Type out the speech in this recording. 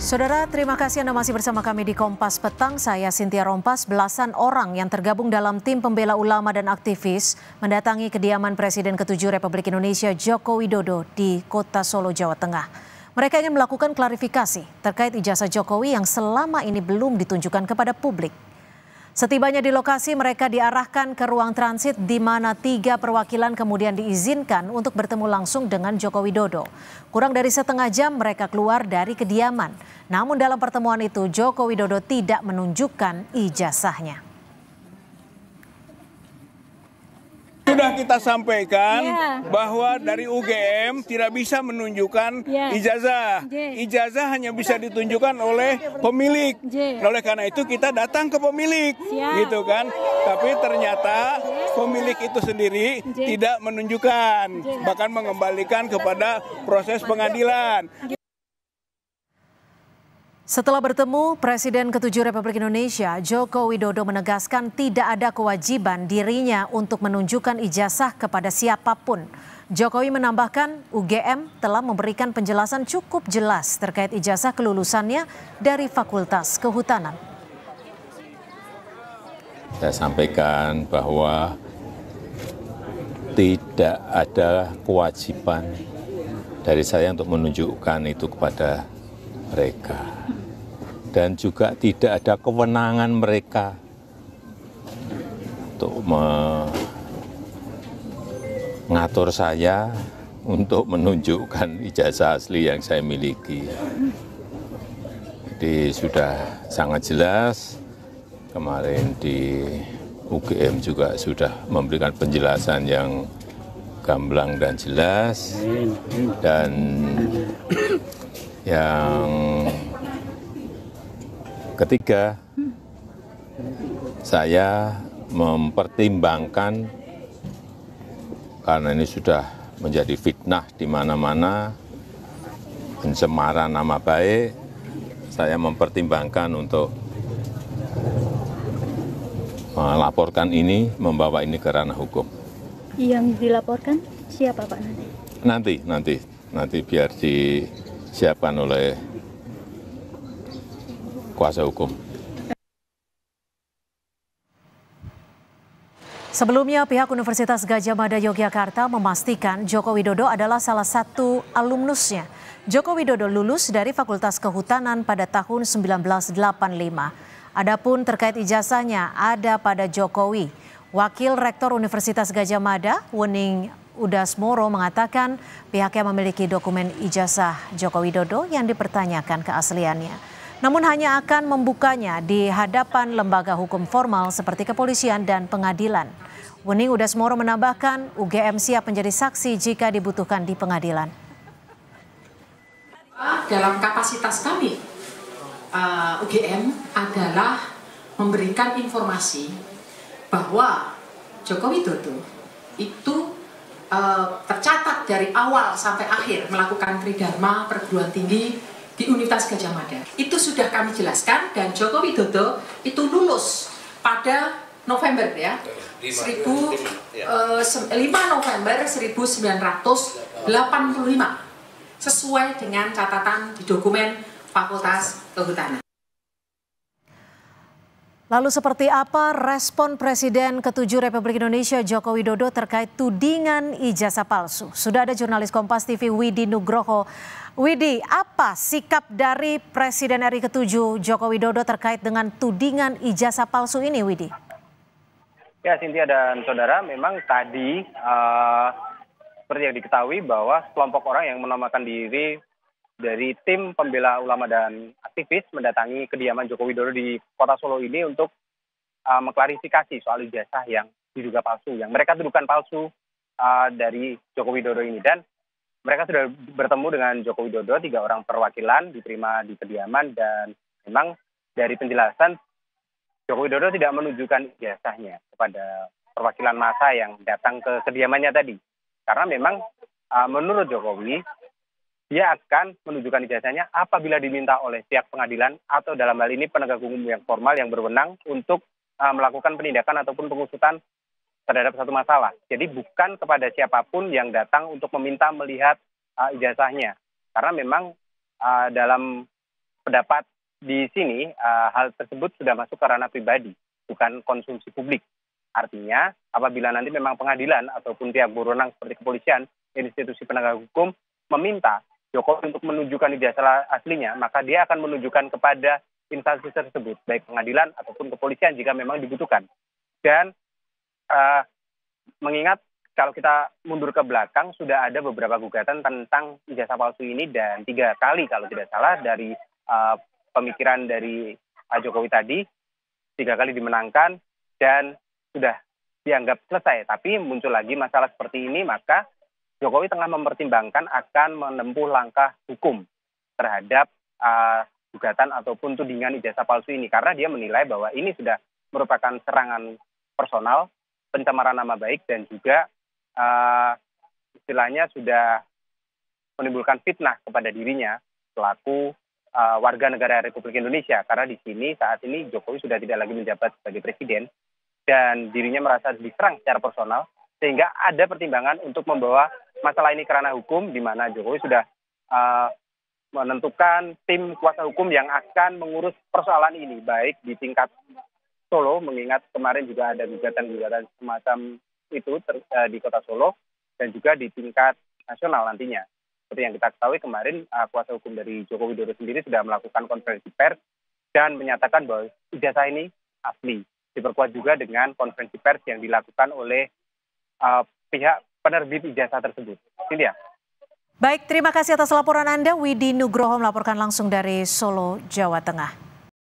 Saudara, terima kasih Anda masih bersama kami di Kompas Petang. Saya Cynthia Rompas. Belasan orang yang tergabung dalam tim pembela ulama dan aktivis mendatangi kediaman Presiden ke-7 Republik Indonesia Joko Widodo di Kota Solo, Jawa Tengah. Mereka ingin melakukan klarifikasi terkait ijazah Jokowi yang selama ini belum ditunjukkan kepada publik. Setibanya di lokasi, mereka diarahkan ke ruang transit di mana 3 perwakilan kemudian diizinkan untuk bertemu langsung dengan Joko Widodo. Kurang dari setengah jam mereka keluar dari kediaman. Namun dalam pertemuan itu Joko Widodo tidak menunjukkan ijazahnya. Sudah kita sampaikan bahwa dari UGM tidak bisa menunjukkan ijazah. Ijazah hanya bisa ditunjukkan oleh pemilik. Oleh karena itu kita datang ke pemilik, gitu kan. Tapi ternyata pemilik itu sendiri tidak menunjukkan, bahkan mengembalikan kepada proses pengadilan. Setelah bertemu, Presiden ke-7 Republik Indonesia Joko Widodo menegaskan tidak ada kewajiban dirinya untuk menunjukkan ijazah kepada siapapun. Jokowi menambahkan UGM telah memberikan penjelasan cukup jelas terkait ijazah kelulusannya dari Fakultas Kehutanan. Saya sampaikan bahwa tidak ada kewajiban dari saya untuk menunjukkan itu kepada mereka. Dan juga tidak ada kewenangan mereka untuk mengatur saya untuk menunjukkan ijazah asli yang saya miliki. Jadi sudah sangat jelas, kemarin di UGM juga sudah memberikan penjelasan yang gamblang dan jelas, dan yang ketiga, saya mempertimbangkan karena ini sudah menjadi fitnah di mana-mana, pencemaran nama baik, saya mempertimbangkan untuk melaporkan ini, membawa ini ke ranah hukum. Yang dilaporkan siapa Pak nanti? Nanti biar disiapkan oleh kuasa hukum. Sebelumnya, pihak Universitas Gadjah Mada Yogyakarta memastikan Joko Widodo adalah salah satu alumnusnya. Joko Widodo lulus dari Fakultas Kehutanan pada tahun 1985. Adapun terkait ijazahnya ada pada Jokowi. Wakil Rektor Universitas Gadjah Mada, Wening Udasmoro, mengatakan pihaknya memiliki dokumen ijazah Joko Widodo yang dipertanyakan keasliannya. Namun hanya akan membukanya di hadapan lembaga hukum formal seperti kepolisian dan pengadilan. Wening Udasmoro menambahkan UGM siap menjadi saksi jika dibutuhkan di pengadilan. Dalam kapasitas kami, UGM adalah memberikan informasi bahwa Joko Widodo itu tercatat dari awal sampai akhir melakukan tridharma perguruan tinggi di Universitas Gadjah Mada. Itu sudah kami jelaskan, dan Joko Widodo itu lulus pada November 5 November 1985 sesuai dengan catatan di dokumen Fakultas Kehutanan. Lalu seperti apa respon Presiden ke-7 Republik Indonesia Joko Widodo terkait tudingan ijazah palsu? Sudah ada jurnalis Kompas TV Widi Nugroho. Widi, apa sikap dari Presiden RI ke-7 Joko Widodo terkait dengan tudingan ijazah palsu ini, Widi? Ya, Cynthia dan saudara, memang tadi seperti yang diketahui bahwa kelompok orang yang menamakan diri dari tim pembela ulama dan aktivis mendatangi kediaman Joko Widodo di Kota Solo ini untuk mengklarifikasi soal ijazah yang diduga palsu, yang mereka tuduhkan palsu dari Joko Widodo ini. Dan mereka sudah bertemu dengan Joko Widodo, 3 orang perwakilan diterima di kediaman, dan memang dari penjelasan Joko Widodo tidak menunjukkan ijazahnya kepada perwakilan massa yang datang ke kediamannya tadi. Karena memang menurut Jokowi, dia akan menunjukkan ijazahnya apabila diminta oleh pihak pengadilan atau dalam hal ini penegak hukum yang formal yang berwenang untuk melakukan penindakan ataupun pengusutan terhadap satu masalah. Jadi bukan kepada siapapun yang datang untuk meminta melihat ijazahnya. Karena memang dalam pendapat di sini hal tersebut sudah masuk ke ranah pribadi, bukan konsumsi publik. Artinya apabila nanti memang pengadilan ataupun pihak berwenang seperti kepolisian, institusi penegak hukum meminta Jokowi untuk menunjukkan ijazah aslinya, maka dia akan menunjukkan kepada instansi tersebut, baik pengadilan ataupun kepolisian jika memang dibutuhkan. Dan mengingat kalau kita mundur ke belakang, sudah ada beberapa gugatan tentang ijazah palsu ini, dan 3 kali kalau tidak salah dari pemikiran dari Pak Jokowi tadi, 3 kali dimenangkan dan sudah dianggap selesai. Tapi muncul lagi masalah seperti ini, maka Jokowi tengah mempertimbangkan akan menempuh langkah hukum terhadap gugatan ataupun tudingan ijazah palsu ini, karena dia menilai bahwa ini sudah merupakan serangan personal, pencemaran nama baik, dan juga istilahnya sudah menimbulkan fitnah kepada dirinya selaku warga negara Republik Indonesia, karena di sini saat ini Jokowi sudah tidak lagi menjabat sebagai presiden dan dirinya merasa diserang secara personal, sehingga ada pertimbangan untuk membawa masalah ini ke ranah hukum, di mana Jokowi sudah menentukan tim kuasa hukum yang akan mengurus persoalan ini, baik di tingkat Solo, mengingat kemarin juga ada gugatan-gugatan semacam itu di kota Solo, dan juga di tingkat nasional nantinya. Seperti yang kita ketahui kemarin, kuasa hukum dari Joko Widodo sendiri sudah melakukan konferensi pers dan menyatakan bahwa ijazah ini asli. Diperkuat juga dengan konferensi pers yang dilakukan oleh pihak penerbit ijazah tersebut. Cynthia. Baik, terima kasih atas laporan Anda. Widi Nugroho melaporkan langsung dari Solo, Jawa Tengah.